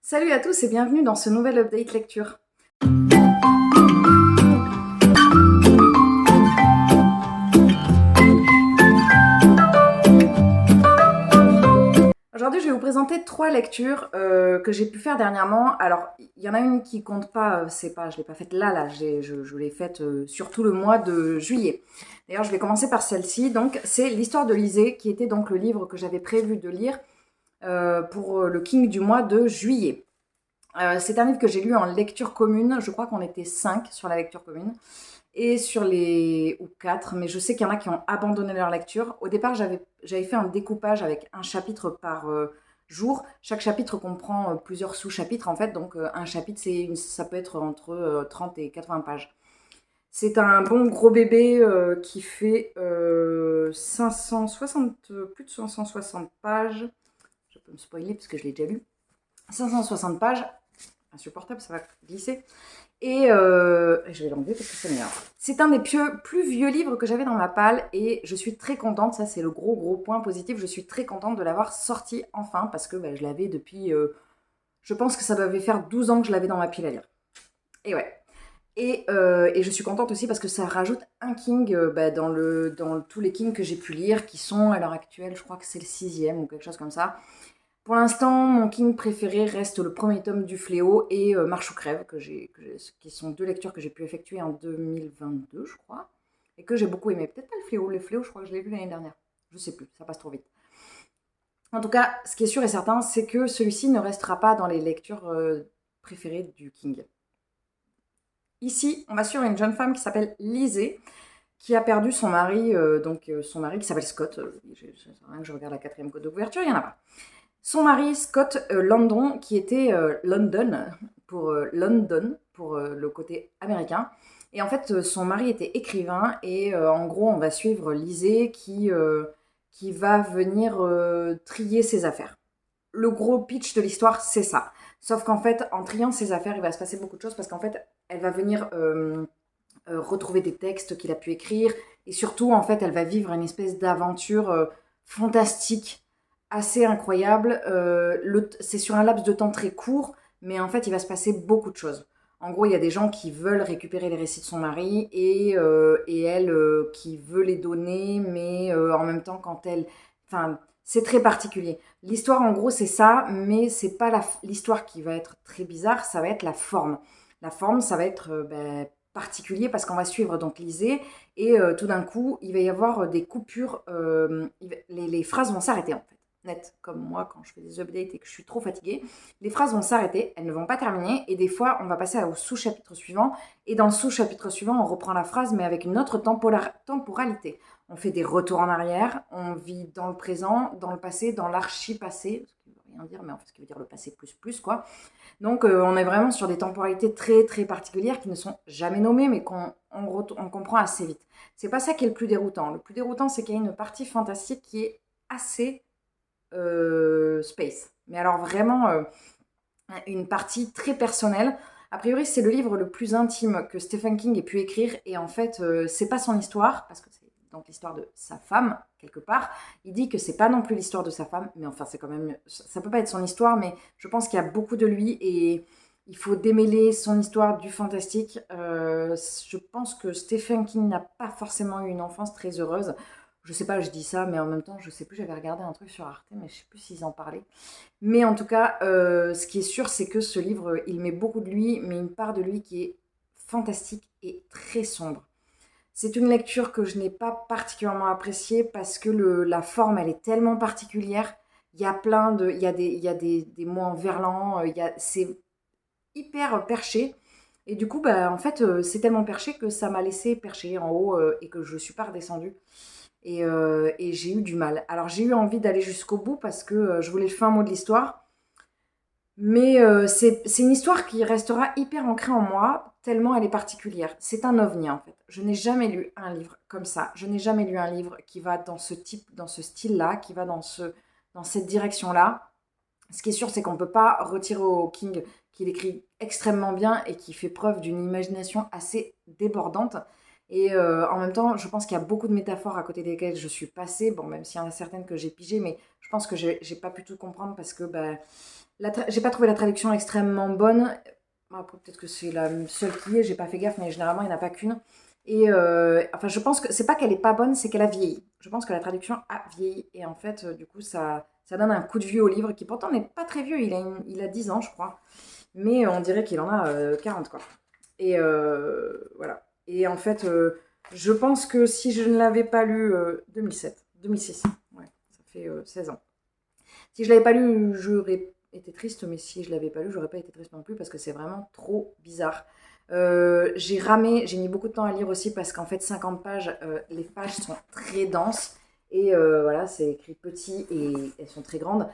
Salut à tous et bienvenue dans ce nouvel update lecture. Aujourd'hui, je vais vous présenter 3 lectures que j'ai pu faire dernièrement. Alors, il y en a une qui compte pas, je l'ai pas faite là, je l'ai faite sur tout le mois de juillet. D'ailleurs, je vais commencer par celle-ci. Donc, c'est l'histoire de Lysée, qui était donc le livre que j'avais prévu de lire pour le King du mois de juillet. C'est un livre que j'ai lu en lecture commune. Je crois qu'on était 5 sur la lecture commune. Et sur les... ou 4, mais je sais qu'il y en a qui ont abandonné leur lecture. Au départ, j'avais fait un découpage avec un chapitre par jour. Chaque chapitre comprend plusieurs sous-chapitres, en fait. Donc, un chapitre, ça peut être entre 30 et 80 pages. C'est un bon gros bébé qui fait 560, plus de 560 pages. Je peux me spoiler parce que je l'ai déjà lu. 560 pages, insupportable, ça va glisser. Et je vais l'enlever parce que ça m'énerve. C'est un des plus vieux livres que j'avais dans ma palle et je suis très contente, ça c'est le gros point positif, je suis très contente de l'avoir sorti enfin parce que je l'avais depuis, je pense que ça devait faire 12 ans que je l'avais dans ma pile à lire. Et ouais. Et je suis contente aussi parce que ça rajoute un King dans tous les Kings que j'ai pu lire qui sont à l'heure actuelle, je crois que c'est le 6e ou quelque chose comme ça. Pour l'instant, mon King préféré reste le premier tome du Fléau et Marche ou crève, qui sont 2 lectures que j'ai pu effectuer en 2022, je crois, et que j'ai beaucoup aimé. Peut-être pas le Fléau. Le Fléau, je crois que je l'ai lu l'année dernière. Je sais plus, ça passe trop vite. En tout cas, ce qui est sûr et certain, c'est que celui-ci ne restera pas dans les lectures préférées du King. Ici, on va suivre une jeune femme qui s'appelle Lysée, qui a perdu son mari, son mari qui s'appelle Scott. Rien que je regarde la 4e code de couverture, il n'y en a pas. Son mari, Scott Landon, qui était London pour le côté américain. Et en fait, son mari était écrivain et en gros, on va suivre Lysée qui va venir trier ses affaires. Le gros pitch de l'histoire, c'est ça. Sauf qu'en fait, en triant ses affaires, il va se passer beaucoup de choses parce qu'en fait, elle va venir retrouver des textes qu'il a pu écrire et surtout, en fait, elle va vivre une espèce d'aventure fantastique assez incroyable. C'est sur un laps de temps très court, mais en fait, il va se passer beaucoup de choses. En gros, il y a des gens qui veulent récupérer les récits de son mari et elle qui veut les donner, mais en même temps, enfin, c'est très particulier. L'histoire, en gros, c'est ça, mais c'est pas l'histoire qui va être très bizarre, ça va être la forme. La forme, ça va être particulier parce qu'on va suivre donc Lysée et tout d'un coup, il va y avoir des coupures. Les phrases vont s'arrêter en fait. Net, comme moi quand je fais des updates et que je suis trop fatiguée, les phrases vont s'arrêter, elles ne vont pas terminer et des fois on va passer au sous-chapitre suivant et dans le sous-chapitre suivant on reprend la phrase mais avec une autre temporalité. On fait des retours en arrière, on vit dans le présent, dans le passé, dans l'archi-passé, ce qui ne veut rien dire mais en fait ce qui veut dire le passé plus quoi. Donc on est vraiment sur des temporalités très très particulières qui ne sont jamais nommées mais qu'on comprend assez vite. C'est pas ça qui est le plus déroutant. Le plus déroutant c'est qu'il y a une partie fantastique qui est assez space. Mais alors vraiment une partie très personnelle. A priori, c'est le livre le plus intime que Stephen King ait pu écrire. Et en fait, c'est pas son histoire, parce que c'est donc l'histoire de sa femme, quelque part. Il dit que c'est pas non plus l'histoire de sa femme, mais enfin, c'est quand même. Ça peut pas être son histoire, mais je pense qu'il y a beaucoup de lui et il faut démêler son histoire du fantastique. Je pense que Stephen King n'a pas forcément eu une enfance très heureuse. Je sais pas, je dis ça, mais en même temps, je sais plus, j'avais regardé un truc sur Arte, mais je sais plus s'ils en parlaient. Mais en tout cas, ce qui est sûr, c'est que ce livre, il met beaucoup de lui, mais une part de lui qui est fantastique et très sombre. C'est une lecture que je n'ai pas particulièrement appréciée parce que la forme, elle est tellement particulière. Il y a il y a des mots en verlan, c'est hyper perché. Et du coup, en fait, c'est tellement perché que ça m'a laissé percher en haut et que je ne suis pas redescendue. Et j'ai eu du mal. Alors j'ai eu envie d'aller jusqu'au bout parce que je voulais le fin mot de l'histoire. Mais c'est une histoire qui restera hyper ancrée en moi, tellement elle est particulière. C'est un ovni en fait. Je n'ai jamais lu un livre comme ça. Je n'ai jamais lu un livre qui va dans ce type, dans ce style-là, qui va dans cette direction-là. Ce qui est sûr, c'est qu'on ne peut pas retirer au King qu'il écrit extrêmement bien et qui fait preuve d'une imagination assez débordante. Et en même temps, je pense qu'il y a beaucoup de métaphores à côté desquelles je suis passée. Bon, même s'il y en a certaines que j'ai pigées, mais je pense que j'ai pas pu tout comprendre parce que J'ai pas trouvé la traduction extrêmement bonne. Après, peut-être que c'est la seule qui est, j'ai pas fait gaffe, mais généralement, il n'y en a pas qu'une. Et enfin, je pense que c'est pas qu'elle est pas bonne, c'est qu'elle a vieilli. Je pense que la traduction a vieilli. Et en fait, du coup, ça donne un coup de vieux au livre qui pourtant n'est pas très vieux. Il a 10 ans, je crois. Mais on dirait qu'il en a 40, quoi. Et voilà. Et en fait, je pense que si je ne l'avais pas lu 2007, 2006, ouais, ça fait 16 ans. Si je l'avais pas lu, j'aurais été triste, mais si je l'avais pas lu, j'aurais pas été triste non plus parce que c'est vraiment trop bizarre. J'ai ramé, j'ai mis beaucoup de temps à lire aussi parce qu'en fait 50 pages, les pages sont très denses et voilà, c'est écrit petit et elles sont très grandes.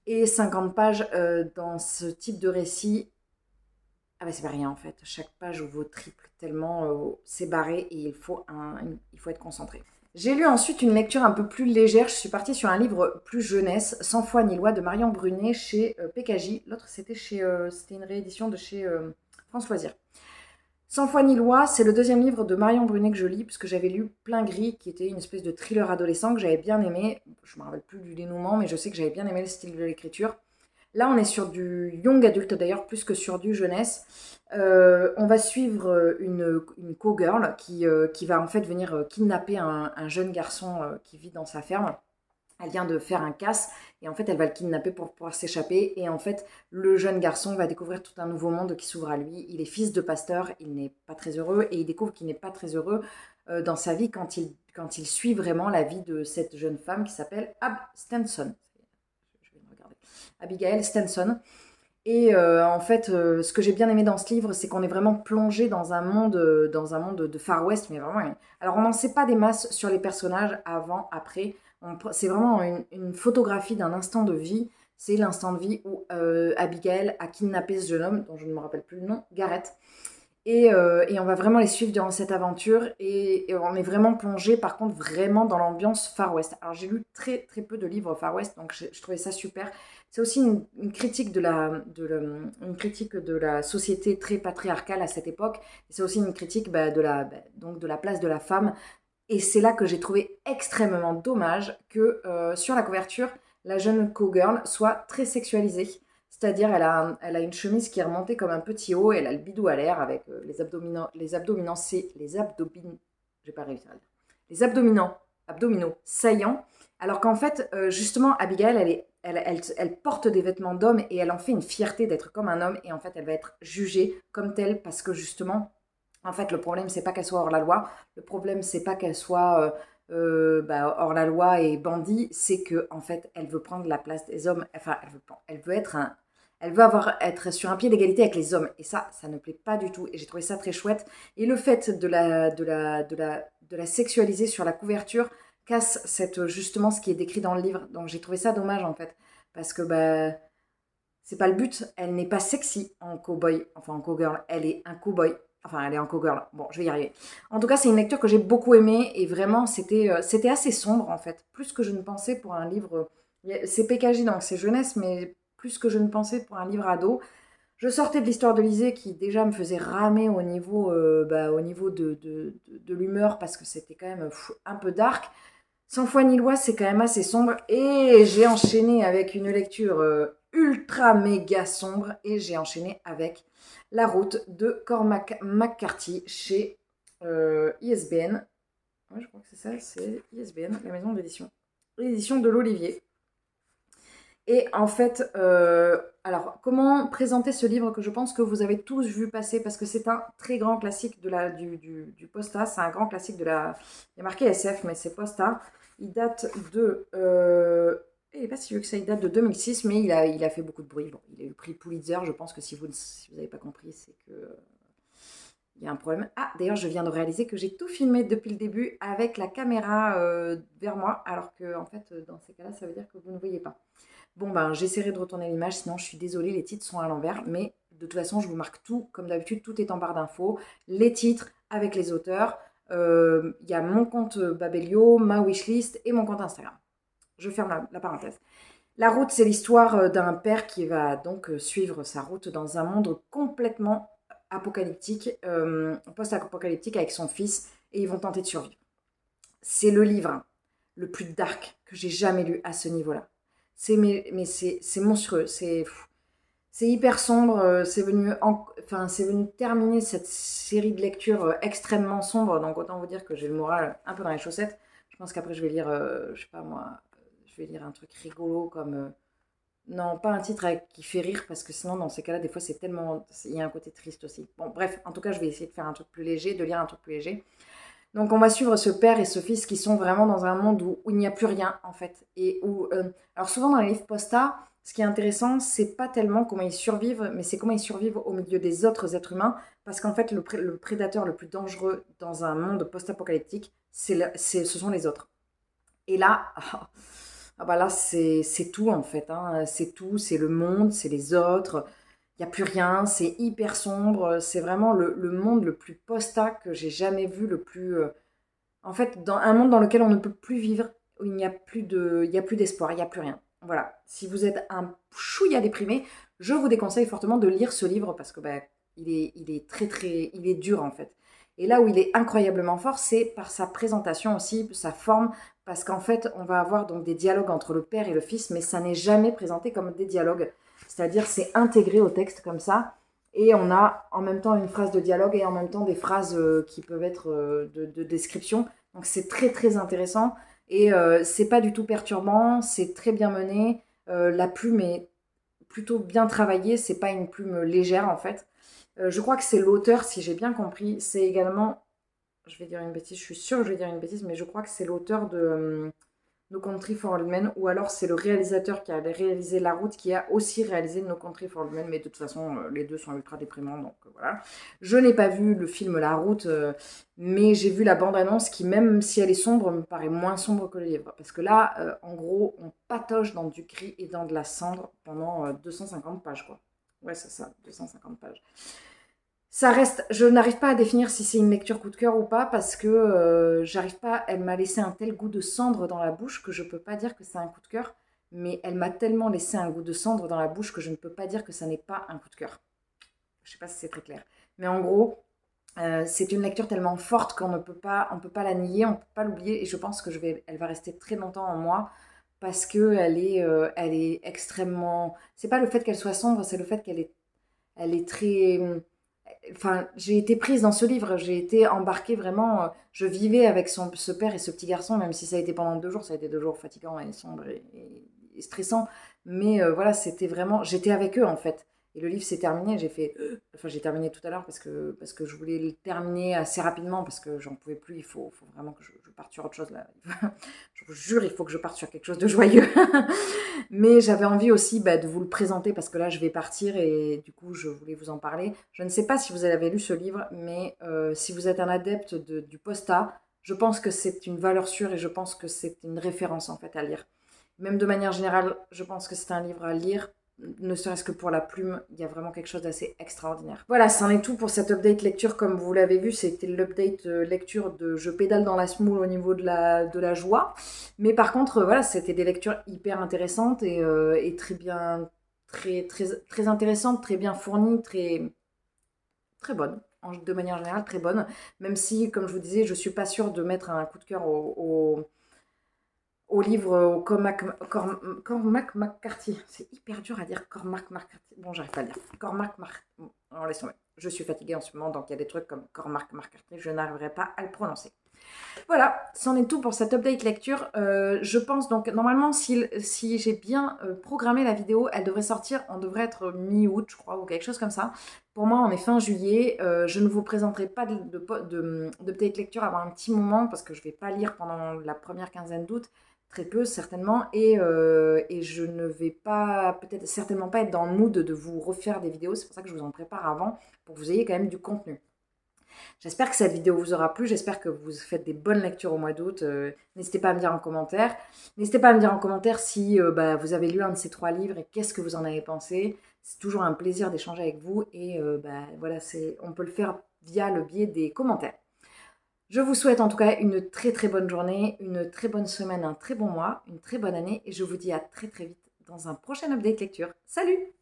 Et 50 pages dans ce type de récit, ah bah c'est pas rien en fait. Chaque page vaut triple tellement c'est barré et il faut être concentré. J'ai lu ensuite une lecture un peu plus légère. Je suis partie sur un livre plus jeunesse, Sans foi ni loi de Marion Brunet chez PKJ. L'autre c'était une réédition de chez France Loisirs. Sans foi ni loi, c'est le deuxième livre de Marion Brunet que je lis, puisque j'avais lu Plein Gris, qui était une espèce de thriller adolescent que j'avais bien aimé. Je me rappelle plus du dénouement, mais je sais que j'avais bien aimé le style de l'écriture. Là, on est sur du young adulte d'ailleurs, plus que sur du jeunesse. On va suivre une cowgirl qui va en fait venir kidnapper un jeune garçon qui vit dans sa ferme. Elle vient de faire un casse et en fait elle va le kidnapper pour pouvoir s'échapper et en fait le jeune garçon va découvrir tout un nouveau monde qui s'ouvre à lui. Il est fils de pasteur, il n'est pas très heureux et il découvre qu'il n'est pas très heureux dans sa vie quand il suit vraiment la vie de cette jeune femme qui s'appelle Ab Stenson. Je vais regarder. Abigail Stenson. Et en fait, ce que j'ai bien aimé dans ce livre, c'est qu'on est vraiment plongé dans un monde de Far West, mais vraiment. Alors, on n'en sait pas des masses sur les personnages avant, après. C'est vraiment une photographie d'un instant de vie. C'est l'instant de vie où Abigail a kidnappé ce jeune homme, dont je ne me rappelle plus le nom, Garrett. Et on va vraiment les suivre durant cette aventure et on est vraiment plongé par contre vraiment dans l'ambiance Far West. Alors j'ai lu très très peu de livres Far West donc je trouvais ça super. C'est aussi une critique une critique de la société très patriarcale à cette époque. Et c'est aussi une critique donc de la place de la femme. Et c'est là que j'ai trouvé extrêmement dommage que sur la couverture, la jeune cowgirl soit très sexualisée. C'est-à-dire, elle a une chemise qui est remontée comme un petit haut, et elle a le bidou à l'air avec j'ai pas réussi à le dire, abdominaux saillants, alors qu'en fait, justement, Abigail, elle porte des vêtements d'homme et elle en fait une fierté d'être comme un homme, et en fait, elle va être jugée comme telle parce que justement, en fait, le problème, c'est pas qu'elle soit hors la loi, le problème, c'est pas qu'elle soit hors la loi et bandit, c'est que en fait, elle veut prendre la place des hommes. Enfin, elle veut être sur un pied d'égalité avec les hommes. Et ça ne plaît pas du tout. Et j'ai trouvé ça très chouette. Et le fait de la sexualiser sur la couverture casse justement ce qui est décrit dans le livre. Donc j'ai trouvé ça dommage en fait. Parce que c'est pas le but. Elle n'est pas sexy en cowboy, enfin en cowgirl. Elle est un cowboy. Enfin, elle est en cowgirl. Bon, je vais y arriver. En tout cas, c'est une lecture que j'ai beaucoup aimée. Et vraiment, c'était assez sombre en fait. Plus que je ne pensais pour un livre. C'est PKJ, donc c'est jeunesse, mais plus que je ne pensais pour un livre ado. Je sortais de l'histoire de Lisée qui déjà me faisait ramer au niveau de l'humeur parce que c'était quand même un peu dark. Sans foi ni loi, c'est quand même assez sombre. Et j'ai enchaîné avec une lecture ultra méga sombre et j'ai enchaîné avec La route de Cormac McCarthy chez ISBN. Ouais, je crois que c'est ça, c'est ISBN, la maison d'édition. L'édition de l'Olivier. Et en fait, alors, comment présenter ce livre que je pense que vous avez tous vu passer parce que c'est un très grand classique du Posta. C'est un grand classique de la. Il y a marqué SF, mais c'est Posta. Il date de. Il n'est pas si vieux que ça, il date de 2006, mais il a fait beaucoup de bruit. Bon, il a eu le prix Pulitzer. Je pense que si vous n'avez pas compris, c'est que. Il y a un problème. Ah, d'ailleurs, je viens de réaliser que j'ai tout filmé depuis le début avec la caméra vers moi, alors que, en fait, dans ces cas-là, ça veut dire que vous ne voyez pas. Bon, ben, j'essaierai de retourner l'image, sinon je suis désolée, les titres sont à l'envers, mais de toute façon, je vous marque tout, comme d'habitude, tout est en barre d'infos, les titres avec les auteurs, il y a mon compte Babelio, ma wishlist et mon compte Instagram. Je ferme la parenthèse. La route, c'est l'histoire d'un père qui va donc suivre sa route dans un monde complètement apocalyptique, post-apocalyptique avec son fils, et ils vont tenter de survivre. C'est le livre le plus dark que j'ai jamais lu à ce niveau-là. Mais c'est monstrueux. C'est hyper sombre, c'est venu terminer cette série de lectures extrêmement sombres, donc autant vous dire que j'ai le moral un peu dans les chaussettes. Je pense qu'après je vais lire, je sais pas moi, je vais lire un truc rigolo comme... non, pas un titre qui fait rire, parce que sinon dans ces cas-là, des fois c'est tellement... Il y a un côté triste aussi. Bon bref, en tout cas je vais essayer de faire un truc plus léger, de lire un truc plus léger. Donc on va suivre ce père et ce fils qui sont vraiment dans un monde où il n'y a plus rien en fait. Et où, alors souvent dans les livres posta, ce qui est intéressant, c'est pas tellement comment ils survivent, mais c'est comment ils survivent au milieu des autres êtres humains. Parce qu'en fait, le prédateur le plus dangereux dans un monde post-apocalyptique, ce sont les autres. Et là, ah bah là c'est tout en fait. Hein. C'est tout, c'est le monde, c'est les autres. Il n'y a plus rien, c'est hyper sombre. C'est vraiment le monde le plus posta que j'ai jamais vu, le plus... en fait, dans un monde dans lequel on ne peut plus vivre, où il y a plus d'espoir, il n'y a plus rien. Voilà. Si vous êtes un chouïa déprimé, je vous déconseille fortement de lire ce livre parce que il est il est dur en fait. Et là où il est incroyablement fort, c'est par sa présentation aussi, sa forme, parce qu'en fait, on va avoir donc des dialogues entre le père et le fils, mais ça n'est jamais présenté comme des dialogues. C'est-à-dire, c'est intégré au texte comme ça. Et on a en même temps une phrase de dialogue et en même temps des phrases qui peuvent être de description. Donc c'est très très intéressant et c'est pas du tout perturbant, c'est très bien mené. La plume est plutôt bien travaillée, c'est pas une plume légère en fait. Je crois que c'est l'auteur, si j'ai bien compris, c'est également, je vais dire une bêtise, je suis sûre que je vais dire une bêtise, mais je crois que c'est l'auteur de No Country for Old Men, ou alors c'est le réalisateur qui a réalisé La Route qui a aussi réalisé No Country for Old Men, mais de toute façon, les deux sont ultra déprimants, donc voilà. Je n'ai pas vu le film La Route, mais j'ai vu la bande-annonce qui, même si elle est sombre, me paraît moins sombre que le livre. Parce que là, en gros, on patoche dans du gris et dans de la cendre pendant 250 pages, quoi. Ouais, c'est ça, 250 pages. Ça reste, je n'arrive pas à définir si c'est une lecture coup de cœur ou pas parce que j'arrive pas, elle m'a laissé un tel goût de cendre dans la bouche que je peux pas dire que c'est un coup de cœur, mais elle m'a tellement laissé un goût de cendre dans la bouche que je ne peux pas dire que ça n'est pas un coup de cœur. Je sais pas si c'est très clair. Mais en gros, c'est une lecture tellement forte qu'on ne peut pas, on peut pas la nier, on peut pas l'oublier et je pense que elle va rester très longtemps en moi parce que elle est extrêmement. C'est pas le fait qu'elle soit sombre, c'est le fait elle est très. Enfin, j'ai été prise dans ce livre, j'ai été embarquée vraiment. Je vivais avec ce père et ce petit garçon, même si ça a été pendant 2 jours, ça a été 2 jours fatigants et sombres et stressants. Mais voilà, c'était vraiment. J'étais avec eux en fait. Et le livre s'est terminé, j'ai fait. Enfin, j'ai terminé tout à l'heure parce que je voulais le terminer assez rapidement parce que j'en pouvais plus. Faut vraiment que je parte sur autre chose là. Je vous jure, il faut que je parte sur quelque chose de joyeux. Mais j'avais envie aussi de vous le présenter parce que là, je vais partir et du coup, je voulais vous en parler. Je ne sais pas si vous avez lu ce livre, mais si vous êtes un adepte du posta, je pense que c'est une valeur sûre et je pense que c'est une référence en fait à lire. Même de manière générale, je pense que c'est un livre à lire, ne serait-ce que pour la plume, il y a vraiment quelque chose d'assez extraordinaire. Voilà, c'en est tout pour cette update lecture. Comme vous l'avez vu, c'était l'update lecture de Je pédale dans la semoule au niveau de la joie. Mais par contre, voilà, c'était des lectures hyper intéressantes et très bien, très intéressantes, très bien fournies, très bonnes. De manière générale, très bonnes. Même si, comme je vous disais, je ne suis pas sûre de mettre un coup de cœur au livre Cormac McCarthy. C'est hyper dur à dire Cormac McCarthy. Bon, j'arrive pas à le dire. Cormac McCarthy. Bon, laisse tomber. Je suis fatiguée en ce moment, donc il y a des trucs comme Cormac McCarthy, je n'arriverai pas à le prononcer. Voilà, c'en est tout pour cette update lecture. Je pense donc, normalement, si j'ai bien programmé la vidéo, elle devrait sortir, on devrait être mi-août, je crois, ou quelque chose comme ça. Pour moi, on est fin juillet. Je ne vous présenterai pas d'update lecture avant un petit moment, parce que je ne vais pas lire pendant la première quinzaine d'août, très peu certainement, et je ne vais pas, peut-être certainement pas être dans le mood de vous refaire des vidéos. C'est pour ça que je vous en prépare avant, pour que vous ayez quand même du contenu. J'espère que cette vidéo vous aura plu, j'espère que vous faites des bonnes lectures au mois d'août. N'hésitez pas à me dire en commentaire. N'hésitez pas à me dire en commentaire si vous avez lu un de ces 3 livres et qu'est-ce que vous en avez pensé. C'est toujours un plaisir d'échanger avec vous et voilà, on peut le faire via le biais des commentaires. Je vous souhaite en tout cas une très très bonne journée, une très bonne semaine, un très bon mois, une très bonne année et je vous dis à très très vite dans un prochain update lecture. Salut!